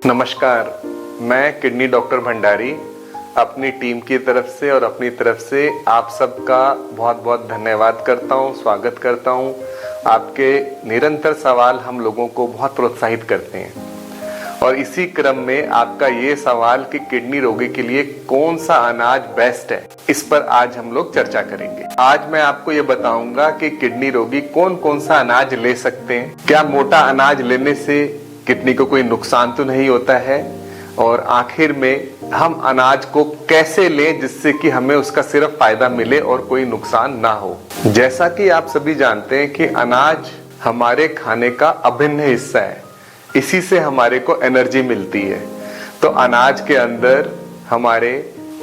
नमस्कार, मैं kidney doctor Bhandari अपनी टीम की तरफ से और अपनी तरफ से आप सबका बहुत बहुत धन्यवाद करता हूं, स्वागत करता हूं। आपके निरंतर सवाल हम लोगों को बहुत प्रोत्साहित करते हैं और इसी क्रम में आपका ये सवाल कि किडनी रोगी के लिए कौन सा अनाज बेस्ट है, इस पर आज हम लोग चर्चा करेंगे। आज मैं आपको ये बताऊंगा कि किडनी रोगी कौन कौन सा अनाज ले सकते हैं, क्या मोटा अनाज लेने से किडनी को कोई नुकसान तो नहीं होता है, और आखिर में हम अनाज को कैसे लें जिससे कि हमें उसका सिर्फ फायदा मिले और कोई नुकसान ना हो। जैसा कि आप सभी जानते हैं कि अनाज हमारे खाने का अभिन्न हिस्सा है, इसी से हमारे को एनर्जी मिलती है। तो अनाज के अंदर हमारे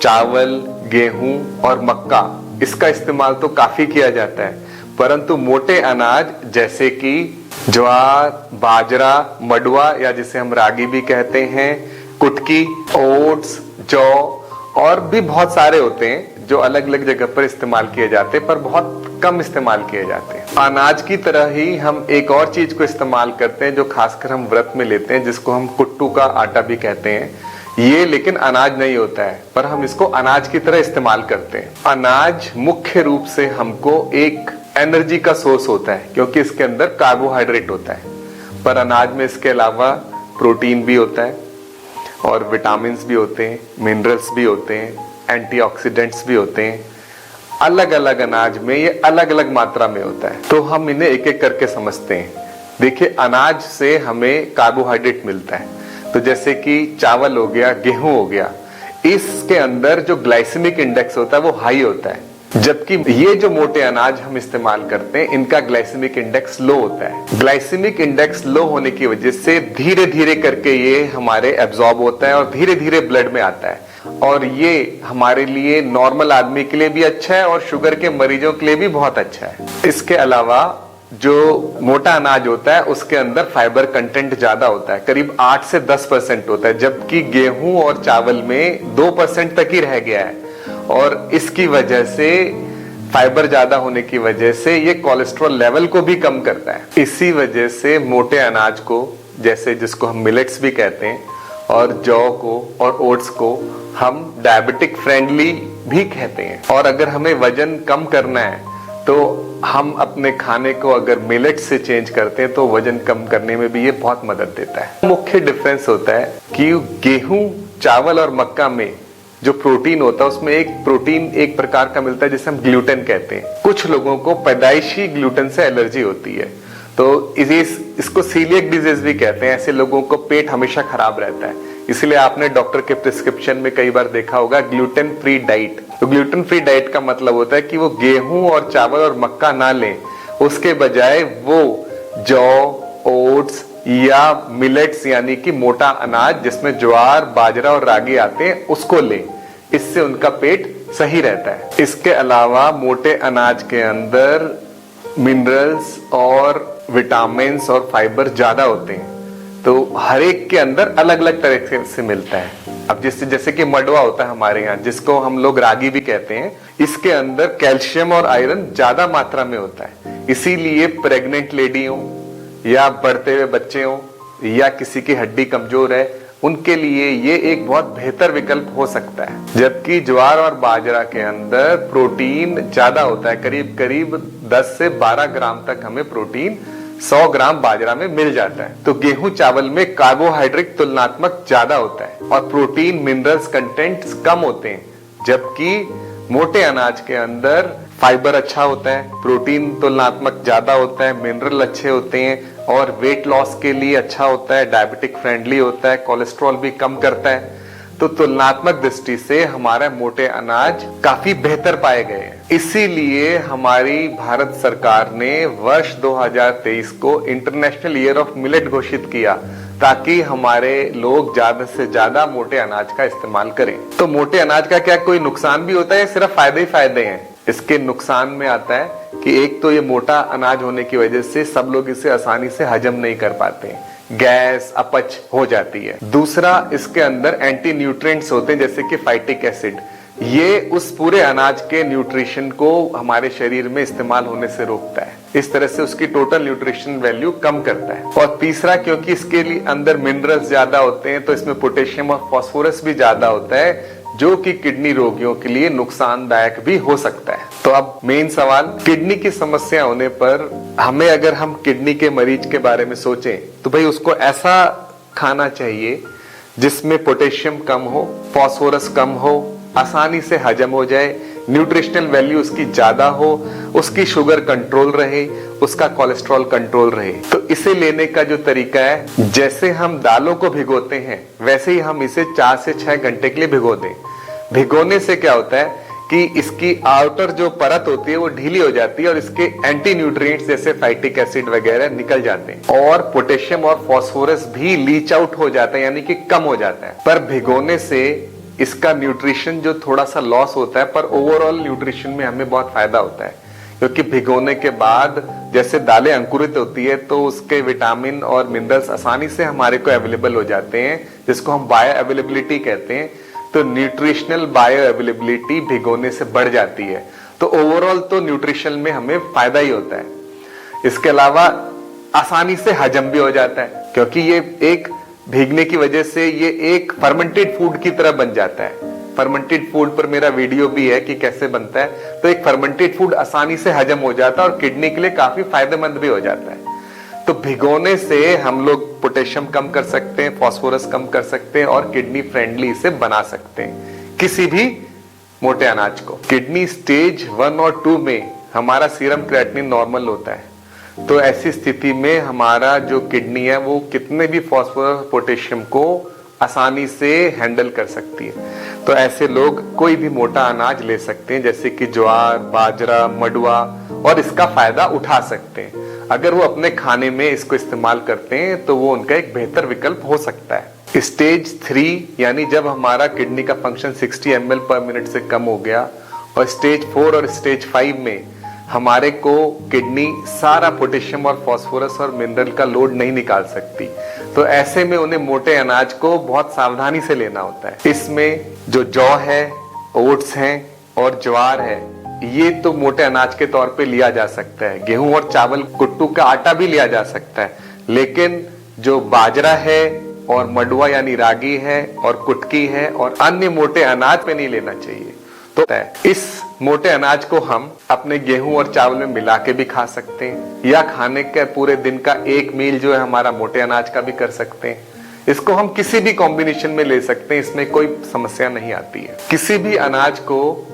चावल, गेहूं और मक्का, इसका इस्तेमाल तो काफी किया जाता है, परंतु मोटे अनाज जैसे कि ज्वार, बाजरा, मडुआ या जिसे हम रागी भी कहते हैं, कुटकी, ओट्स, जौ और भी बहुत सारे होते हैं जो अलग अलग जगह पर इस्तेमाल किए जाते हैं, पर बहुत कम इस्तेमाल किए जाते हैं। अनाज की तरह ही हम एक और चीज को इस्तेमाल करते हैं जो खासकर हम व्रत में लेते हैं, जिसको हम कुट्टू का आटा भी कहते हैं। ये लेकिन अनाज नहीं होता है, पर हम इसको अनाज की तरह इस्तेमाल करते हैं। अनाज मुख्य रूप से हमको एक एनर्जी का सोर्स होता है क्योंकि इसके अंदर कार्बोहाइड्रेट होता है, पर अनाज में इसके अलावा प्रोटीन भी होता है और विटामिन्स भी होते हैं, मिनरल्स भी होते हैं, एंटीऑक्सीडेंट्स भी होते हैं। अलग अलग अनाज में ये अलग अलग मात्रा में होता है, तो हम इन्हें एक एक करके समझते हैं। देखिए, अनाज से हमें कार्बोहाइड्रेट मिलता है, तो जैसे कि चावल हो गया, गेहूं हो गया, इसके अंदर जो ग्लाइसेमिक इंडेक्स होता है वो हाई होता है, जबकि ये जो मोटे अनाज हम इस्तेमाल करते हैं इनका ग्लाइसेमिक इंडेक्स लो होता है। ग्लाइसेमिक इंडेक्स लो होने की वजह से धीरे धीरे करके ये हमारे एब्जॉर्ब होता है और धीरे धीरे ब्लड में आता है, और ये हमारे लिए नॉर्मल आदमी के लिए भी अच्छा है और शुगर के मरीजों के लिए भी बहुत अच्छा है। इसके अलावा जो मोटा अनाज होता है उसके अंदर फाइबर कंटेंट ज्यादा होता है, करीब 8 से 10% होता है, जबकि गेहूं और चावल में 2% तक ही रह गया है। और इसकी वजह से, फाइबर ज्यादा होने की वजह से, ये कोलेस्ट्रॉल लेवल को भी कम करता है। इसी वजह से मोटे अनाज को, जैसे जिसको हम मिलेट्स भी कहते हैं, और जौ को और ओट्स को हम डायबिटिक फ्रेंडली भी कहते हैं। और अगर हमें वजन कम करना है तो हम अपने खाने को अगर मिलेट से चेंज करते हैं तो वजन कम करने में भी ये बहुत मदद देता है। मुख्य डिफरेंस होता है कि गेहूं, चावल और मक्का में जो प्रोटीन होता है उसमें एक प्रोटीन एक प्रकार का मिलता है जिसे हम ग्लूटेन कहते हैं। कुछ लोगों को पैदाइशी ग्लूटेन से एलर्जी होती है, तो इसको सीलिएक डिजीज भी कहते हैं। ऐसे लोगों को पेट हमेशा खराब रहता है, इसलिए आपने डॉक्टर के प्रिस्क्रिप्शन में कई बार देखा होगा ग्लूटेन फ्री डाइट। तो ग्लूटेन फ्री डाइट का मतलब होता है कि वो गेहूं और चावल और मक्का ना लें, उसके बजाय वो जौ, ओट्स या मिलेट्स यानी कि मोटा अनाज जिसमें ज्वार, बाजरा और रागी आते हैं उसको लें। इससे उनका पेट सही रहता है। इसके अलावा मोटे अनाज के अंदर मिनरल्स और विटामिन्स और फाइबर ज्यादा होते हैं, तो हर एक के अंदर अलग अलग तरीके से मिलता है। अब जैसे कि मडवा होता है हमारे यहाँ, जिसको हम लोग रागी भी कहते हैं, इसके अंदर कैल्शियम और आयरन ज्यादा मात्रा में होता है। इसीलिए प्रेग्नेंट लेडी हो या बढ़ते हुए बच्चे हो या किसी की हड्डी कमजोर है, उनके लिए ये एक बहुत बेहतर विकल्प हो सकता है। जबकि ज्वार और बाजरा के अंदर प्रोटीन ज्यादा होता है, करीब करीब 10 से 12 ग्राम तक हमें प्रोटीन 100 ग्राम बाजरा में मिल जाता है। तो गेहूं, चावल में कार्बोहाइड्रेट तुलनात्मक ज्यादा होता है और प्रोटीन, मिनरल्स कंटेंट कम होते हैं, जबकि मोटे अनाज के अंदर फाइबर अच्छा होता है, प्रोटीन तुलनात्मक ज्यादा होता है, मिनरल अच्छे होते हैं और वेट लॉस के लिए अच्छा होता है, डायबिटिक फ्रेंडली होता है, कोलेस्ट्रॉल भी कम करता है। तो तुलनात्मक दृष्टि से हमारे मोटे अनाज काफी बेहतर पाए गए हैं। इसीलिए हमारी भारत सरकार ने वर्ष 2023 को इंटरनेशनल ईयर ऑफ मिलेट घोषित किया, ताकि हमारे लोग ज्यादा से ज्यादा मोटे अनाज का इस्तेमाल करें। तो मोटे अनाज का क्या कोई नुकसान भी होता है? सिर्फ फायदे ही फायदे हैं। इसके नुकसान में आता है कि एक तो ये मोटा अनाज होने की वजह से सब लोग इसे आसानी से हजम नहीं कर पाते, गैस, अपच हो जाती है। दूसरा, इसके अंदर एंटी न्यूट्रिएंट्स होते हैं जैसे कि फाइटिक एसिड, ये उस पूरे अनाज के न्यूट्रिशन को हमारे शरीर में इस्तेमाल होने से रोकता है। इस तरह से उसकी टोटल न्यूट्रिशन वैल्यू कम करता है। और तीसरा, क्योंकि इसके लिए अंदर मिनरल्स ज्यादा होते हैं तो इसमें पोटेशियम और फास्फोरस भी ज्यादा होता है, जो कि किडनी रोगियों के लिए नुकसानदायक भी हो सकता है। तो अब मेन सवाल, किडनी की समस्या होने पर हमें, अगर हम किडनी के मरीज के बारे में सोचें तो भाई उसको ऐसा खाना चाहिए जिसमें पोटेशियम कम हो, फास्फोरस कम हो, आसानी से हजम हो जाए, न्यूट्रिशनल वैल्यू उसकी ज्यादा हो, उसकी शुगर कंट्रोल रहे, उसका कोलेस्ट्रॉल कंट्रोल रहे। तो इसे लेने का जो तरीका है, जैसे हम दालों को भिगोते हैं वैसे ही हम इसे 4 से 6 घंटे के लिए भिगो दें। भिगोने से क्या होता है कि इसकी आउटर जो परत होती है वो ढीली हो जाती है और इसके एंटी न्यूट्रिएंट्स जैसे फाइटिक एसिड वगैरह निकल जाते हैं और पोटेशियम और फास्फोरस भी लीच आउट हो जाता है, यानी कि कम हो जाता है। पर भिगोने से इसका न्यूट्रिशन जो थोड़ा सा लॉस होता है, पर ओवरऑल न्यूट्रिशन में हमें बहुत फायदा होता है। क्योंकि भिगोने के बाद जैसे दालें अंकुरित होती है तो उसके विटामिन और मिनरल्स आसानी से हमारे को अवेलेबल हो जाते हैं, जिसको हम बायो अवेलेबिलिटी कहते हैं। तो न्यूट्रिशनल बायो अवेलेबिलिटी भिगोने से बढ़ जाती है। तो ओवरऑल तो न्यूट्रिशन में हमें फायदा ही होता है। इसके अलावा आसानी से हजम भी हो जाता है, क्योंकि ये एक भीगने की वजह से ये एक फर्मेंटेड फूड की तरह बन जाता है। फर्मेंटेड फूड पर मेरा वीडियो भी है कि कैसे बनता है। तो एक फर्मेंटेड फूड आसानी से हजम हो जाता है और किडनी के लिए काफी फायदेमंद भी हो जाता है। तो भिगोने से हम लोग पोटेशियम कम कर सकते हैं, फास्फोरस कम कर सकते हैं और किडनी फ्रेंडली इसे बना सकते हैं, किसी भी मोटे अनाज को। किडनी स्टेज 1 और 2 में हमारा सीरम क्रेटिनिन नॉर्मल होता है। तो ऐसी स्थिति में हमारा जो किडनी है वो कितने भी फास्फोरस पोटेशियम को आसानी से हैंडल कर सकती है। तो ऐसे लोग कोई भी मोटा अनाज ले सकते हैं, जैसे कि ज्वार, बाजरा, मडुआ, और इसका फायदा उठा सकते हैं। अगर वो अपने खाने में इसको इस्तेमाल करते हैं तो वो उनका एक बेहतर विकल्प हो सकता है। स्टेज 3 यानी जब हमारा किडनी का फंक्शन 60 ml पर मिनट से कम हो गया, और स्टेज 4 और स्टेज 5 में हमारे को किडनी सारा पोटेशियम और फास्फोरस और मिनरल का लोड नहीं निकाल सकती। तो ऐसे में उन्हें मोटे अनाज को बहुत सावधानी से लेना होता है। इसमें जो जौ है, ओट्स हैं और ज्वार है, ये तो मोटे अनाज के तौर पे लिया जा सकता है। गेहूं और चावल, कुट्टू का आटा भी लिया जा सकता है। लेकिन जो बाजरा है और मडुआ यानी रागी है और कुटकी है और अन्य मोटे अनाज पे नहीं लेना चाहिए। तो इस मोटे अनाज को हम अपने गेहूं और चावल में मिला के भी खा सकते हैं, या खाने के पूरे दिन का एक मील जो है हमारा मोटे अनाज का भी कर सकते हैं। इसको हम किसी भी कॉम्बिनेशन में ले सकते हैं, इसमें कोई समस्या नहीं आती है। किसी भी अनाज को,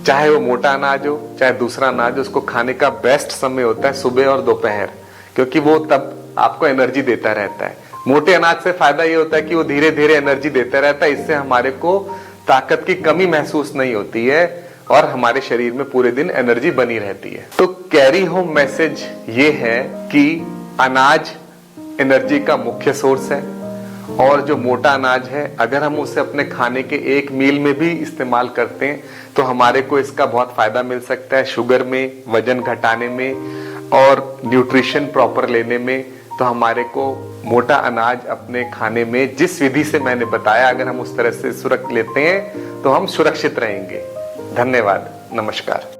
चाहे वो मोटा अनाज हो चाहे दूसरा अनाज हो, उसको खाने का बेस्ट समय होता है सुबह और दोपहर, क्योंकि वो तब आपको एनर्जी देता रहता है। मोटे अनाज से फायदा ये होता है कि वो धीरे धीरे एनर्जी देता रहता है, इससे हमारे को ताकत की कमी महसूस नहीं होती है और हमारे शरीर में पूरे दिन एनर्जी बनी रहती है। तो कैरी होम मैसेज ये है कि अनाज एनर्जी का मुख्य सोर्स है, और जो मोटा अनाज है अगर हम उसे अपने खाने के एक मील में भी इस्तेमाल करते हैं तो हमारे को इसका बहुत फायदा मिल सकता है, शुगर में, वजन घटाने में और न्यूट्रिशन प्रॉपर लेने में। तो हमारे को मोटा अनाज अपने खाने में जिस विधि से मैंने बताया, अगर हम उस तरह से सुरक्षित लेते हैं तो हम सुरक्षित रहेंगे। धन्यवाद, नमस्कार।